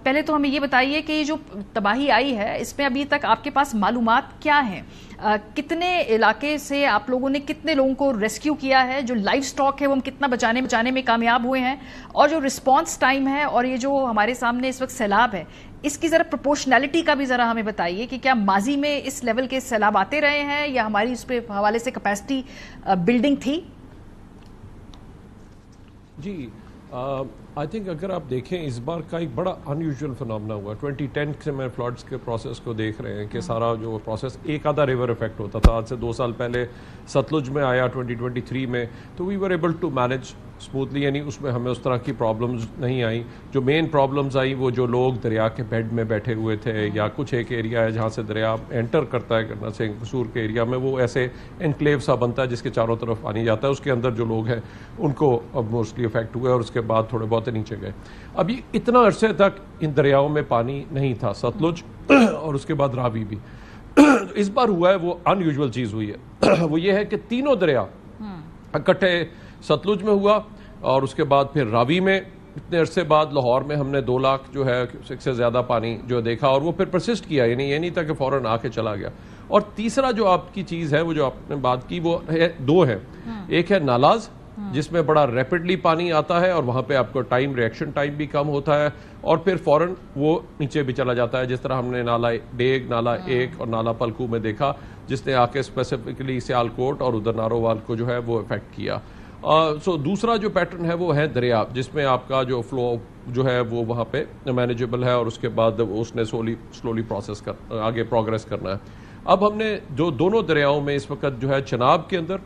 پہلے تو ہمیں یہ بتائیے کہ جو تباہی آئی ہے اس میں ابھی تک آپ کے پاس معلومات کیا ہیں؟ کتنے علاقے سے آپ لوگوں نے کتنے لوگوں کو ریسکیو کیا ہے؟ جو لائف سٹاک ہے وہ ہم کتنا بچانے میں کامیاب ہوئے ہیں؟ اور جو رسپانس ٹائم ہے اور یہ جو ہمارے سامنے اس وقت سیلاب ہے اس کی ذرا پروپورشنالٹی کا بھی ذرا ہمیں بتائیے کہ کیا ماضی میں اس لیول کے سیلاب آتے رہے ہیں یا ہماری اس پہ حوالے سے کیپیسٹی بلڈنگ تھی؟ جی آئی تھنک اگر آپ دیکھیں اس بار کا ایک بڑا انیوژل فنامنا ہوا 2010 سے میں فلڈس کے پروسیس کو دیکھ رہے ہیں کہ سارا جو پروسیس ایک آدھا ریور افیکٹ ہوتا تھا. آج سے 2 سال پہلے ستلج میں آیا 2023 میں, تو we were able to manage smoothly, یعنی اس میں ہمیں اس طرح کی پرابلمز نہیں آئیں. جو مین پرابلمز آئیں وہ جو لوگ دریا کے بیڈ میں بیٹھے ہوئے تھے یا کچھ ایک ایریا ہے جہاں سے دریا انٹر کرتا ہے کرنا سے قصور کے ایریا میں, وہ ایسے انکلیو سا بنتا ہے جس کے چاروں طرف پانی جاتا ہے, اس کے اندر جو لوگ ہیں ان کو اب موسٹلی افیکٹ ہوئے اور اس کے بعد تھوڑے بہت نیچے گئے. اب یہ اتنا عرصے تک ان دریاؤں میں پانی نہیں تھا, ستلج اور اس کے بعد راوی بھی. اس بار ہوا ہے وہ ان-یوزول چیز ہوئی ہے, وہ یہ ہے کہ تینوں دریا اکٹھے ستلج میں ہوا اور اس کے بعد پھر راوی میں. اتنے عرصے بعد لاہور میں ہم نے 2 لاکھ جو ہے سے زیادہ پانی جو دیکھا, اور وہ پھر پرسسٹ کیا, یعنی یہ نہیں تھا کہ فوراً آ کے چلا گیا. اور تیسرا جو آپ کی چیز ہے وہ جو آپ نے بات کی وہ ہے 2 ہیں. ایک ہے نالاز جس میں بڑا ریپڈلی پانی آتا ہے اور وہاں پہ آپ کو ریئیکشن ٹائم بھی کم ہوتا ہے اور پھر فوراً وہ نیچے بھی چلا جاتا ہے, جس طرح ہم نے نالا ڈیگ, نالا 1 اور نالا پلکو میں دیکھا, جس نے آ کے اسپیسیفکلی سیالکوٹ اور ادھر نارووال کو جو ہے وہ افیکٹ کیا. سو دوسرا جو پیٹرن ہے وہ ہے دریا, جس میں آپ کا جو فلو جو ہے وہ وہاں پہ مینیجیبل ہے اور اس کے بعد اس نے سلولی پروسیس آگے پروگریس کرنا ہے. اب ہم نے جو دونوں دریاؤں میں اس وقت جو ہے چناب کے اندر,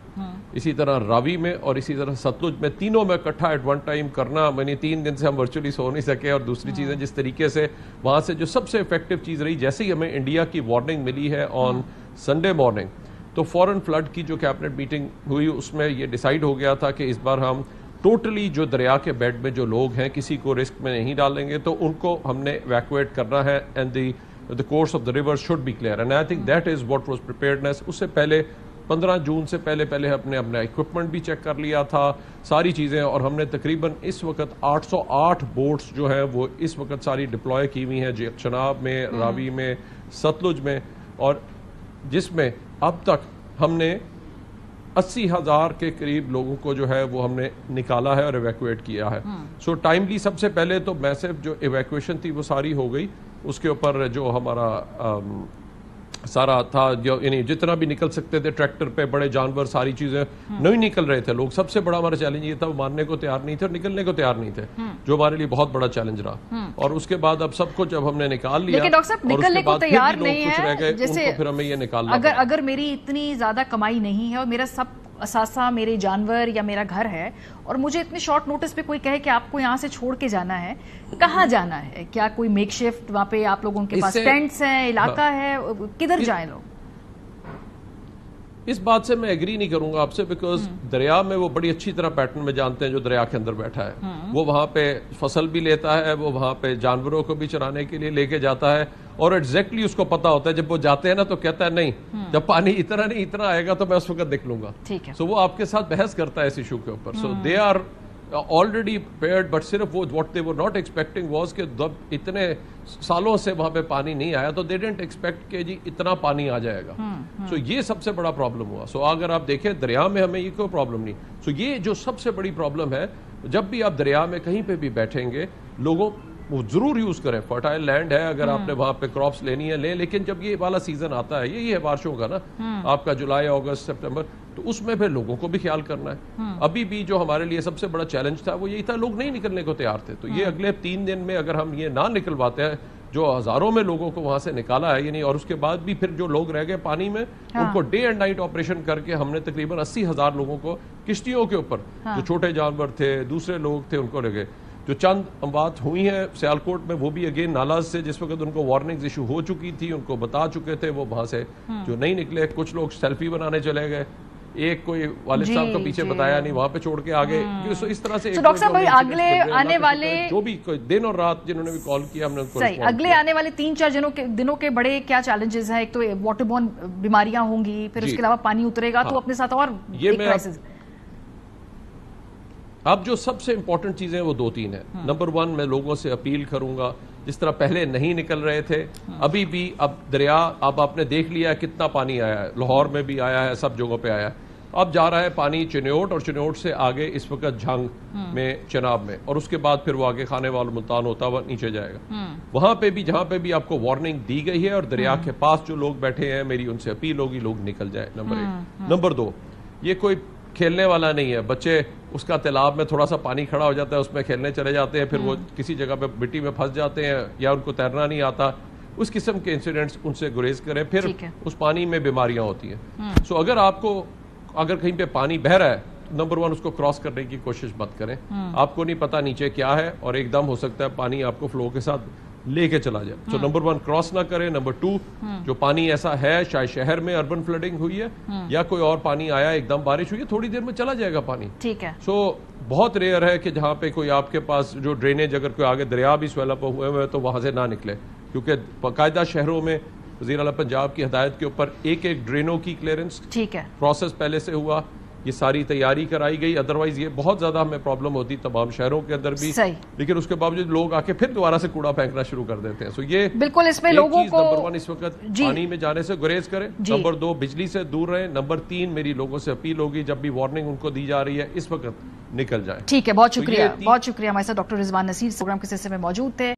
اسی طرح راوی میں اور اسی طرح ستلج میں, تینوں میں اکٹھا ایٹ ون ٹائم کرنا, یعنی 3 دن سے ہم ورچولی سو نہیں سکے. اور دوسری چیزیں جس طریقے سے وہاں سے جو سب سے افیکٹو چیز رہی, جیسے ہی ہمیں انڈیا کی وارننگ ملی ہے آن سنڈے مارننگ, تو فوراً فلڈ کی جو کیبنٹ میٹنگ ہوئی اس میں یہ ڈیسائیڈ ہو گیا تھا کہ اس بار ہم ٹوٹلی جو دریا کے بیڈ میں جو لوگ ہیں کسی کو رسک میں نہیں ڈالیں گے, تو ان کو ہم نے ایویکویٹ کرنا ہے. And the course of the river should be clear, and I think that is what was preparedness. اس سے پہلے 15 جون سے پہلے ہم نے اپنا اکوپمنٹ بھی چیک کر لیا تھا, ساری چیزیں, اور ہم نے تقریباً اس وقت 808 بوٹس جو ہیں وہ اس وقت ساری ڈپلوائے کی ہوئی ہیں چناب میں, راوی میں, ستلج میں, اور جس میں اب تک ہم نے 80,000 کے قریب لوگوں کو جو ہے وہ ہم نے نکالا ہے اور ایویکویٹ کیا ہے. سو ٹائملی سب سے پہلے تو میسو جو ایویکویشن تھی وہ ساری ہو گئی. اس کے اوپر جو ہمارا سارا تھا, جو یعنی جتنا بھی نکل سکتے تھے ٹریکٹر پہ, بڑے جانور, ساری چیزیں نہیں نکل رہے تھے لوگ. سب سے بڑا ہمارا چیلنج یہ تھا, وہ ماننے کو تیار نہیں تھے اور نکلنے کو تیار نہیں تھے, جو ہمارے لیے بہت بڑا چیلنج رہا. اور اس کے بعد اب سب کو جب ہم نے نکال لیا, لیکن ڈاکٹر صاحب نکلنے کو تیار نہیں ہے, جیسے پھر ہمیں یہ نکالنا, اگر میری اتنی زیادہ کمائی نہیں ہے اور میرا سب اثاثہ میرے جانور یا میرا گھر ہے, اور مجھے اتنے شارٹ نوٹس پہ کوئی کہے کہ آپ کو یہاں سے چھوڑ کے جانا ہے, کہاں جانا ہے؟ کیا کوئی میک شفٹ وہاں پہ آپ لوگوں کے پاس ٹینٹس ہیں, علاقہ ہے, کدھر جائیں لوگ؟ اس بات سے میں ایگری نہیں کروں گا آپ سے, بیکاز دریا میں وہ بڑی اچھی طرح پیٹرن میں جانتے ہیں جو دریا کے اندر بیٹھا ہے. وہ وہاں پہ فصل بھی لیتا ہے, وہ وہاں پہ جانوروں کو بھی چرانے کے لیے لے کے جاتا ہے, اور ایگزیکٹلی اس کو پتا ہوتا ہے جب وہ جاتے ہیں نا تو کہتا ہے نہیں, جب پانی اتنا آئے گا تو میں اس وقت دیکھ لوں گا. سو وہ آپ کے ساتھ بحث کرتا ہے اس ایشو کے اوپر. So they are already prepared, but صرف وہ what they were not expecting was کہ جب اتنے سالوں سے وہاں پہ پانی نہیں آیا تو they didn't expect کہ جی اتنا پانی آ جائے گا. سو یہ سب سے بڑا پرابلم ہوا. سو اگر آپ دیکھیں دریا میں ہمیں یہ کوئی پرابلم نہیں. سو یہ جو سب سے بڑی پرابلم ہے, جب بھی آپ دریا میں کہیں پہ بھی بیٹھیں گے, لوگوں وہ ضرور یوز کریں, فرٹائل لینڈ ہے, اگر آپ نے وہاں پہ کراپس لینی ہے لیں, لیکن جب یہ والا سیزن آتا ہے, یہی ہے بارشوں کا نا, آپ کا جولائی, اگست, سپٹمبر, تو اس میں پھر لوگوں کو بھی خیال کرنا ہے. ابھی بھی جو ہمارے لیے سب سے بڑا چیلنج تھا وہ یہی تھا, لوگ نہیں نکلنے کو تیار تھے. تو یہ اگلے 3 دن میں اگر ہم یہ نہ نکلواتے ہیں, جو ہزاروں میں لوگوں کو وہاں سے نکالا ہے, یعنی, اور اس کے بعد بھی پھر جو لوگ رہ گئے پانی میں, ان کو ڈے اینڈ نائٹ آپریشن کر کے ہم نے تقریباً 80,000 لوگوں کو کشتیوں کے اوپر, جو چھوٹے جانور تھے, دوسرے لوگ تھے, ان کو لے گئے. جو چند اموات ہوئی ہیں سیالکوٹ میں, وہ بھی اگین نالاز سے, جس وقت ان کو وارننگز ایشو ہو چکی تھی, ان کو بتا چکے تھے, وہ وہاں سے جو نہیں نکلے. کچھ لوگ سیلفی بنانے چلے گئے, ایک کوئی والد صاحب کو پیچھے بتایا نہیں, وہاں پہ چھوڑ کے آگے. اس طرح سے ڈاکٹر صاحب اگلے آنے والے جو بھی دن اور رات جنہوں نے بھی کال کیا, ہم نے ان کو اگلے آنے والے 3-4 دنوں کے بڑے کیا چیلنجز ہیں؟ ایک تو واٹر بورن بیماریاں ہوں گی, پھر اس کے علاوہ پانی اترے گا, تو اپنے ساتھ اور ایک کرائسس. اب جو سب سے امپورٹنٹ چیزیں وہ 2-3 ہیں. نمبر 1, میں لوگوں سے اپیل کروں گا جس طرح پہلے نہیں نکل رہے تھے ابھی بھی. اب دریا اب آپ نے دیکھ لیا کتنا پانی آیا ہے, لاہور میں بھی آیا ہے, سب جگہوں پہ آیا ہے. اب جا رہا ہے پانی چنیوٹ, اور چنیوٹ سے آگے اس وقت جھنگ میں, چناب میں, اور اس کے بعد پھر وہ آگے خانے وال ملتان ہوتا ہوا نیچے جائے گا. وہاں پہ بھی جہاں پہ بھی آپ کو وارننگ دی گئی ہے اور دریا کے پاس جو لوگ بیٹھے ہیں, میری ان سے اپیل ہوگی لوگ نکل جائے. نمبر 1. نمبر 2, یہ کوئی کھیلنے والا نہیں ہے. بچے اس کا تالاب میں تھوڑا سا پانی کھڑا ہو جاتا ہے, اس میں کھیلنے چلے جاتے ہیں, پھر وہ کسی جگہ پہ مٹی میں پھنس جاتے ہیں یا ان کو تیرنا نہیں آتا. اس قسم کے انسیڈنٹس ان سے گریز کریں, پھر اس پانی میں بیماریاں ہوتی ہیں. سو اگر کہیں پہ پانی بہہ رہا ہے, نمبر 1 اس کو کراس کرنے کی کوشش مت کریں. آپ کو نہیں پتا نیچے کیا ہے, اور ایک دم ہو سکتا ہے پانی آپ کو فلو کے ساتھ لے کے چلا جائے. سو نمبر 1 کراس نہ کریں. نمبر 2, جو پانی ایسا ہے, شاید شہر میں اربن فلڈنگ ہوئی ہے یا کوئی اور پانی آیا, ایک دم بارش ہوئی ہے, تھوڑی دیر میں چلا جائے گا پانی. ٹھیک ہے. سو بہت ریئر ہے کہ جہاں پہ کوئی آپ کے پاس جو ڈرینیج, اگر کوئی آگے دریا بھی سویل اپ ہوئے ہوئے تو وہاں سے نہ نکلے, کیونکہ باقاعدہ شہروں میں وزیر اعلیٰ پنجاب کی ہدایت کے اوپر ایک ڈرینوں کی کلیئرنس پروسیس پہلے سے ہوا, یہ ساری تیاری کرائی گئی. ادروائز یہ بہت زیادہ ہمیں پرابلم ہوتی تمام شہروں کے اندر بھی, لیکن اس کے باوجود لوگ آ کے پھر دوبارہ سے کوڑا پھینکنا شروع کر دیتے ہیں. سو یہ بالکل اس میں لوگوں کو نمبر 1 اس وقت پانی میں جانے سے گریز کریں. نمبر 2 بجلی سے دور رہیں. نمبر 3 میری لوگوں سے اپیل ہوگی جب بھی وارننگ ان کو دی جا رہی ہے اس وقت نکل جائیں. ٹھیک ہے, بہت شکریہ. بہت شکریہ. ہمارے ساتھ ڈاکٹر رضوان نصیر پروگرام کے سلسلے میں موجود تھے.